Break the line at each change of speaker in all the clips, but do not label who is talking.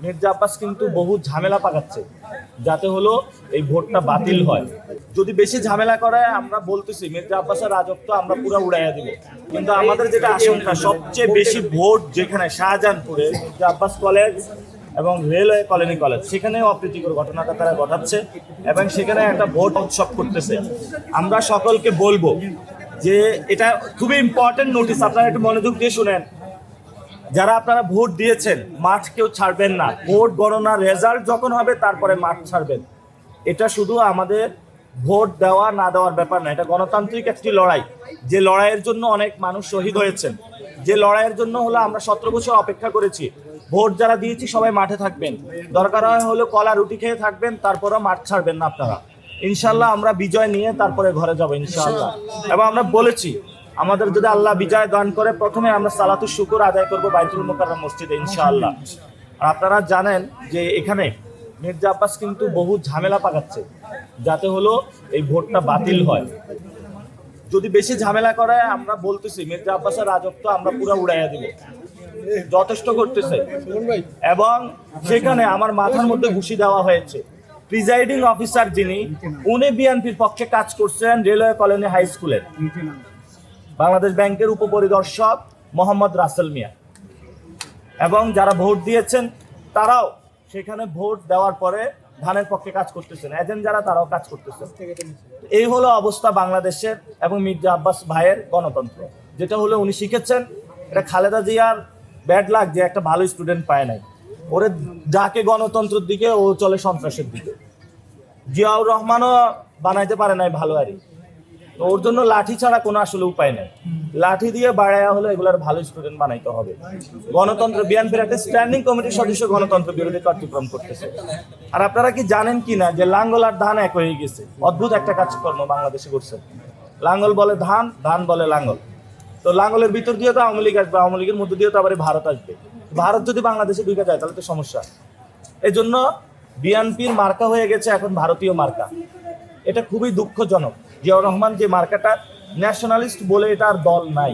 মির্জা আব্বাস কিন্তু বহু ঝামেলা পাকাচ্ছে যাতে হলো এই ভোটটা বাতিল হয়। যদি বেশি ঝামেলা করে আমরা বলতেছি মির্জা আব্বাসের রাজত্ব আমরা পুরো উড়াইয়া দিব। কিন্তু আমাদের যেটা আশঙ্কা, সবচেয়ে বেশি ভোট যেখানে শাহজাহানপুরে মির্জা আব্বাস কলেজ এবং রেলওয়ে কলোনি কলেজ, সেখানে অপ্রীতিকর ঘটনাটা তারা ঘটাচ্ছে এবং সেখানে একটা ভোট উৎসব করতেছে। আমরা সকলকে বলবো যে এটা খুবই ইম্পর্টেন্ট নোটিস, আপনারা একটু মনোযোগ দিয়ে শুনেন। যারা আপনারা ভোট দিয়েছেন মাঠ কেউ ছাড়বেন না। ভোট গণনার রেজাল্ট যখন হবে তারপরে মাঠ ছাড়বেন। এটা শুধু আমাদের ভোট দেওয়া না দেওয়ার ব্যাপার না, এটা গণতান্ত্রিক একটি লড়াই। যে লড়াইয়ের জন্য অনেক মানুষ শহীদ হয়েছেন, যে লড়াইয়ের জন্য হলো আমরা 17 বছর অপেক্ষা করেছি। ভোট যারা দিয়েছি সবাই মাঠে থাকবেন, দরকার হয় হলো কলা রুটি খেয়ে থাকবেন, তারপরেও মাঠ ছাড়বেন না আপনারা। ইনশাল্লাহ আমরা বিজয় নিয়ে তারপরে ঘরে যাব ইনশাল্লাহ। এবং আমরা বলেছি আমাদের যদি আল্লাহ বিজয় দান করে প্রথমে আমরা সালাতুল শুকুর আদায় করবো বাইতুল মুকাররম মসজিদে ইনশাআল্লাহ। আর আপনারা জানেন যে এখানে মির্জা আব্বাস কিন্তু বহু ঝামেলা পাকাচ্ছে যাতে হলো এই ভোটটা বাতিল হয়। যদি বেশি ঝামেলা করে আমরা বলতেছি মির্জা আব্বাসের রাজত্ব আমরা পুরো উড়াইয়া দিব, যথেষ্ট করতেছে। এবং সেখানে আমার মাথার মধ্যে ঘুষি দেওয়া হয়েছে। প্রিজাইডিং অফিসার যিনি, উনি বিএনপির পক্ষে কাজ করছেন রেলওয়ে কলোনি হাই স্কুলের, বাংলাদেশ ব্যাংকের উপপরিদর্শক মোহাম্মদ রাসেল মিয়া। এবং যারা ভোট দিয়েছেন তারাও সেখানে ভোট দেওয়ার পরে ধানের পক্ষে কাজ করতেছেন, এজেন্ট যারা তারাও কাজ করতেছেন। এই হলো অবস্থা বাংলাদেশের এবং মির্জা আব্বাস ভাইয়ের গণতন্ত্র। যেটা হলো উনি শিখেছেন, এটা খালেদা জিয়ার ব্যাড লাক যে একটা ভালো স্টুডেন্ট পায় নাই। ওরে ডাকে গণতন্ত্রের দিকে, ও চলে সন্ত্রাসের দিকে। জিয়াউর রহমানও বানাইতে পারে নাই ভালো আরই, তো ওর জন্য লাঠি ছাড়া কোনো আসলে উপায় নেই। লাঠি দিয়ে বাড়াইয়া হলে এগুলার ভালো স্টুডেন্ট বানাইতে হবে। গণতন্ত্র, বিএনপির একটা স্ট্যান্ডিং কমিটির সদস্য গণতন্ত্র বিরোধী কার্যক্রম করতেছে। আর আপনারা কি জানেন কি না যে লাঙ্গল আর ধান এক হয়ে গেছে? অদ্ভুত একটা কাজকর্ম বাংলাদেশে করছে। লাঙ্গল বলে ধান, ধান বলে লাঙ্গল। তো লাঙ্গলের ভিতর দিয়ে তো আওয়ামী লীগ আসবে, আওয়ামী লীগের মধ্যে দিয়ে তো আবার ভারত আসবে। ভারত যদি বাংলাদেশে ঢুকে যায় তাহলে তো সমস্যা। এই জন্য বিএনপির মার্কা হয়ে গেছে এখন ভারতীয় মার্কা। এটা খুবই দুঃখজনক। জিয়াউর রহমান যে মার্কাটা ন্যাশনালিস্ট বলে এটা আর দল নাই।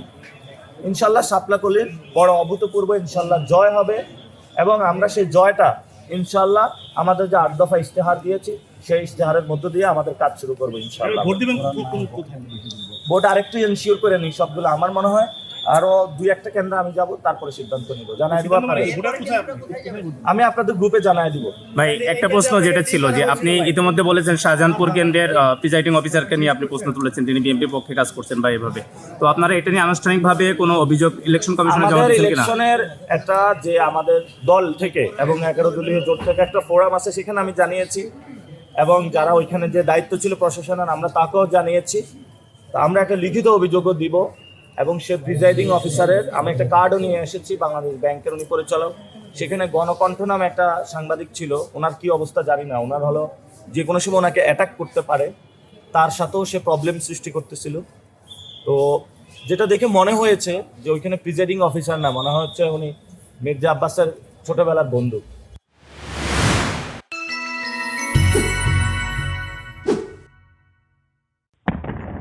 ইনশাল্লাহ সাপলাকলির বড় অভূতপূর্ব ইনশাল্লাহ জয় হবে এবং আমরা সেই জয়টা ইনশাল্লাহ আমাদের যে 8 দফা ইশতেহার দিয়েছি সেই ইশতেহারের মধ্য দিয়ে আমাদের কাজ শুরু করবো ইনশাল্লাহ। ভোট আরেকটু এনশিওর করে নিই সবগুলো। আমার মনে হয় আরো 2-1টা কেন্দ্র আমি যাব, তারপরে সিদ্ধান্ত নিব, জানাই দিব আপনারা। আমি আপনাদের গ্রুপে জানাই দিব।
ভাই একটা প্রশ্ন যেটা ছিল যে আপনি ইতিমধ্যে বলেছেন শাহজাহানপুর কেন্দ্রের প্রিজাইডিং অফিসারকে নিয়ে আপনি প্রশ্ন তুলেছেন, তিনি বিএনপির পক্ষে কাজ করছেন বা এভাবে। তো আপনারা এটা নিয়ে আনুষ্ঠানিকভাবে কোনো অভিযোগ ইলেকশন কমিশনে জমা দিয়েছেন কিনা?
ইলেকশনের একটা যে আমাদের দল থেকে এবং 11 দলীয় জোট থেকে একটা ফোরাম আছে, সেখানে আমি জানিয়েছি এবং যারা ওইখানে যে দায়িত্ব ছিল প্রশাসনের আমরা তাকেও জানিয়েছি। তো আমরা একটা লিখিত অভিযোগও দিব এবং সে প্রিজাইডিং অফিসারের আমি একটা কার্ডও নিয়ে এসেছি, বাংলাদেশ ব্যাংকের উনি পরিচালক। সেখানে গণকণ্ঠ নামে একটা সাংবাদিক ছিল, ওনার কি অবস্থা জানি না। ওনার হলো যে কোনো সময় ওনাকে অ্যাটাক করতে পারে, তার সাথেও সে প্রবলেম সৃষ্টি করতেছিল। তো যেটা দেখে মনে হয়েছে যে ওইখানে প্রিজাইডিং অফিসার না, মনে হচ্ছে উনি মির্জা আব্বাসের ছোটবেলার বন্ধু।